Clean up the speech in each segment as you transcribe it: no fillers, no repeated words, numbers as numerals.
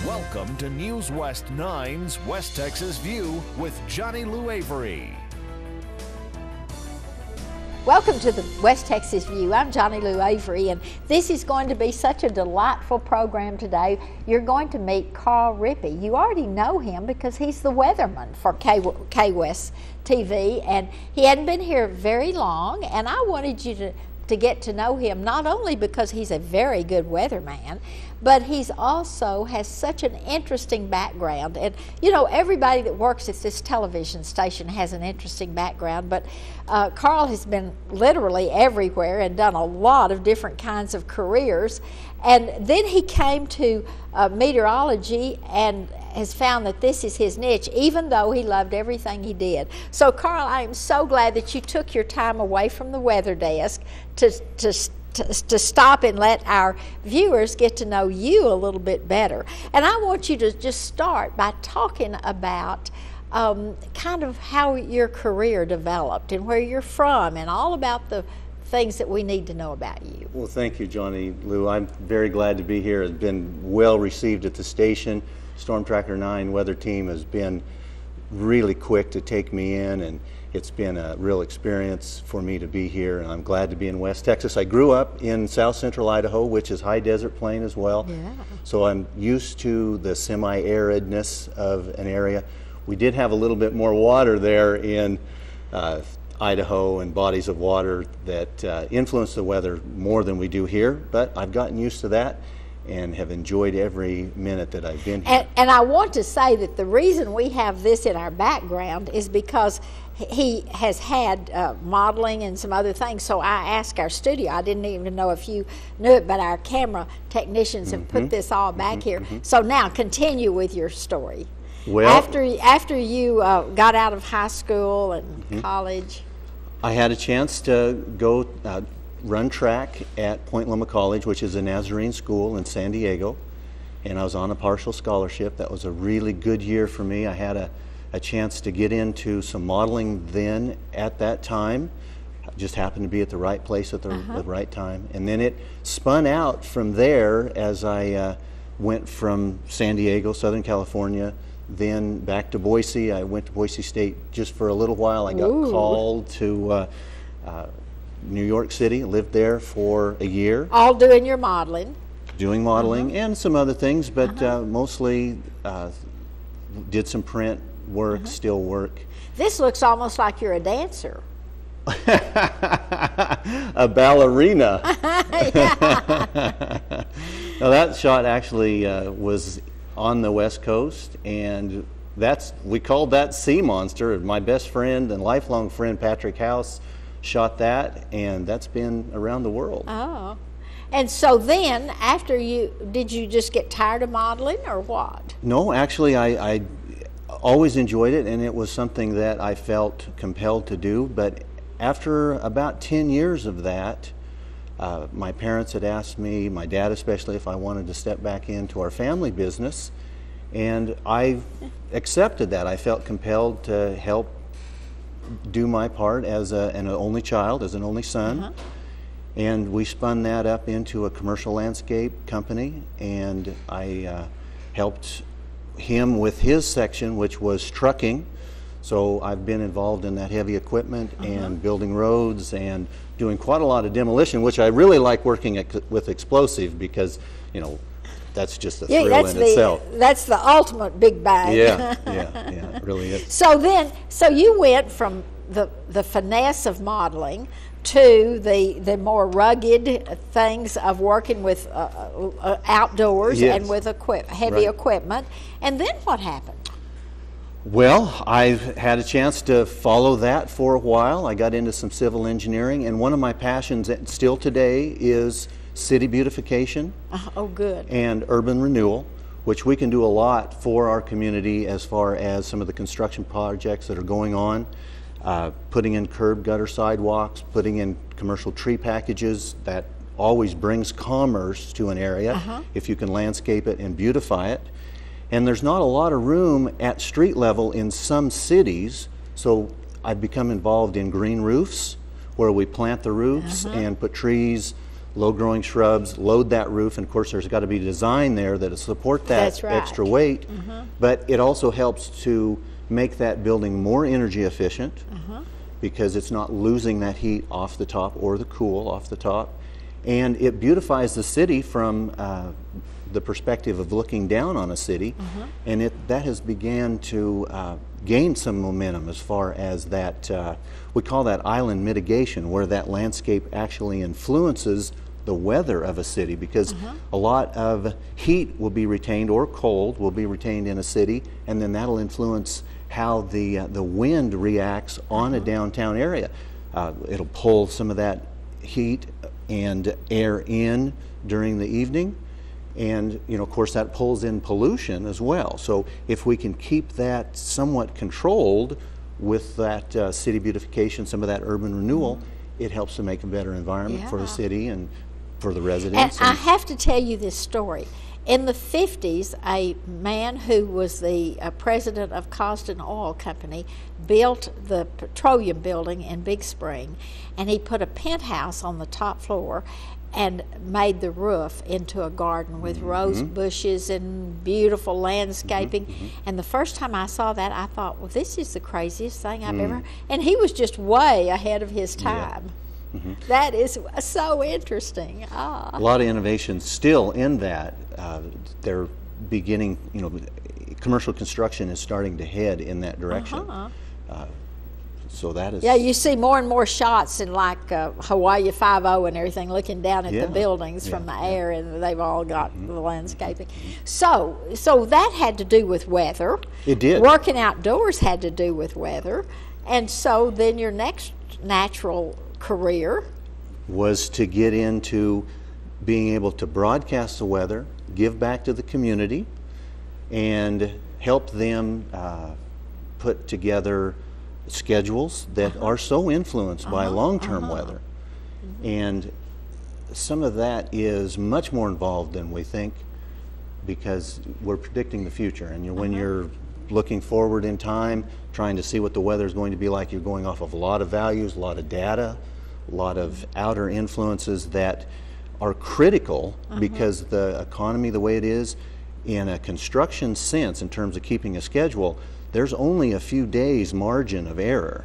Welcome to News West 9's West Texas View with Johnny Lou Avery. Welcome to the West Texas View. I'm Johnny Lou Avery, and this is going to be such a delightful program today. You're going to meet Carl Rippey. You already know him because he's the weatherman for K-West TV, and he hadn't been here very long, and I wanted you to get to know him, not only because he's a very good weatherman, but he's also has such an interesting background. And you know, everybody that works at this television station has an interesting background, but Carl has been literally everywhere and done a lot of different kinds of careers. And then he came to meteorology and has found that this is his niche, even though he loved everything he did. So Carl, I am so glad that you took your time away from the weather desk to stop and let our viewers get to know you a little bit better. And I want you to just start by talking about kind of how your career developed and where you're from and all about the things that we need to know about you. Well, thank you, Johnny Lou. I'm very glad to be here. It's been well received at the station. Storm Tracker 9 weather team has been really quick to take me in, and it's been a real experience for me to be here, and I'm glad to be in West Texas. I grew up in south central Idaho, which is high desert plain as well. Yeah. So I'm used to the semi-aridness of an area. We did have a little bit more water there in Idaho, and bodies of water that influence the weather more than we do here, but I've gotten used to that and have enjoyed every minute that I've been here. And I want to say that the reason we have this in our background is because he has had modeling and some other things. So I asked our studio, I didn't even know if you knew it, but our camera technicians have put this all back here. So now continue with your story. Well, after you got out of high school and college. I had a chance to go run track at Point Loma College, which is a Nazarene school in San Diego, and I was on a partial scholarship. That was a really good year for me. I had a chance to get into some modeling then at that time. I just happened to be at the right place at the right time, and then it spun out from there as I went from San Diego, Southern California, then back to Boise. I went to Boise State just for a little while. I got called to New York City, lived there for a year. All doing your modeling? Doing modeling and some other things, but mostly did some print work, still work. This looks almost like you're a dancer. A ballerina. Now that shot actually was on the West Coast, and we called that Sea Monster. My best friend and lifelong friend Patrick House shot that, and that's been around the world. Oh, and so then after did you just get tired of modeling or what? No, actually I always enjoyed it, and it was something that I felt compelled to do. But after about 10 years of that, my parents had asked me, my dad especially, if I wanted to step back into our family business, and I accepted that. I felt compelled to help do my part as an only child, as an only son, and we spun that up into a commercial landscape company, and I helped him with his section, which was trucking. So I've been involved in that heavy equipment and building roads and doing quite a lot of demolition, which I really like working with explosive because, you know, that's just a thrill in itself. That's the ultimate big bang. Yeah, it really is. So you went from the finesse of modeling to the more rugged things of working with outdoors and with heavy equipment. And then what happened? Well, I've had a chance to follow that for a while. I got into some civil engineering, and one of my passions still today is city beautification. Oh, good. And urban renewal, which we can do a lot for our community as far as some of the construction projects that are going on, putting in curb gutter sidewalks, putting in commercial tree packages. That always brings commerce to an area if you can landscape it and beautify it. And there's not a lot of room at street level in some cities, so I've become involved in green roofs, where we plant the roofs and put trees low-growing shrubs, load that roof, and of course there's got to be design there that'll support that That's right. extra weight, but it also helps to make that building more energy efficient because it's not losing that heat off the top or the cool off the top, and it beautifies the city from the perspective of looking down on a city, and that has began to gain some momentum as far as that, we call that island mitigation, where that landscape actually influences the weather of a city, because a lot of heat will be retained, or cold will be retained in a city, and then that'll influence how the wind reacts on a downtown area. It'll pull some of that heat and air in during the evening, and of course that pulls in pollution as well. So if we can keep that somewhat controlled with that city beautification, some of that urban renewal, it helps to make a better environment for the city and for the residents. And I have to tell you this story. In the 50s, a man who was the president of Cosden Oil Company built the petroleum building in Big Spring, and he put a penthouse on the top floor and made the roof into a garden with rose bushes and beautiful landscaping. And the first time I saw that, I thought, well, this is the craziest thing I've ever, and he was just way ahead of his time. That is so interesting. A lot of innovation still in that. They're beginning, commercial construction is starting to head in that direction. So that is... Yeah, you see more and more shots in like Hawaii 5-0 and everything, looking down at the buildings from the air, and they've all got the landscaping. So that had to do with weather. It did. Working outdoors had to do with weather. And so then your next natural career was to get into being able to broadcast the weather, give back to the community, and help them put together schedules that are so influenced by long-term weather. And some of that is much more involved than we think, because we're predicting the future. And when you're looking forward in time, trying to see what the weather is going to be like, you're going off of a lot of values, a lot of data, a lot of outer influences that are critical, because the economy the way it is, in a construction sense, in terms of keeping a schedule, there's only a few days margin of error.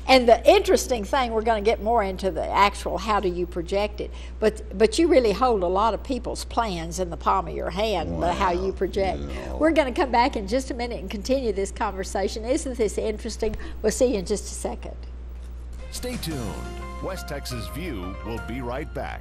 And the interesting thing, we're going to get more into the actual how do you project it, but you really hold a lot of people's plans in the palm of your hand, how you project. We're going to come back in just a minute and continue this conversation. Isn't this interesting? We'll see you in just a second. Stay tuned. West Texas View will be right back.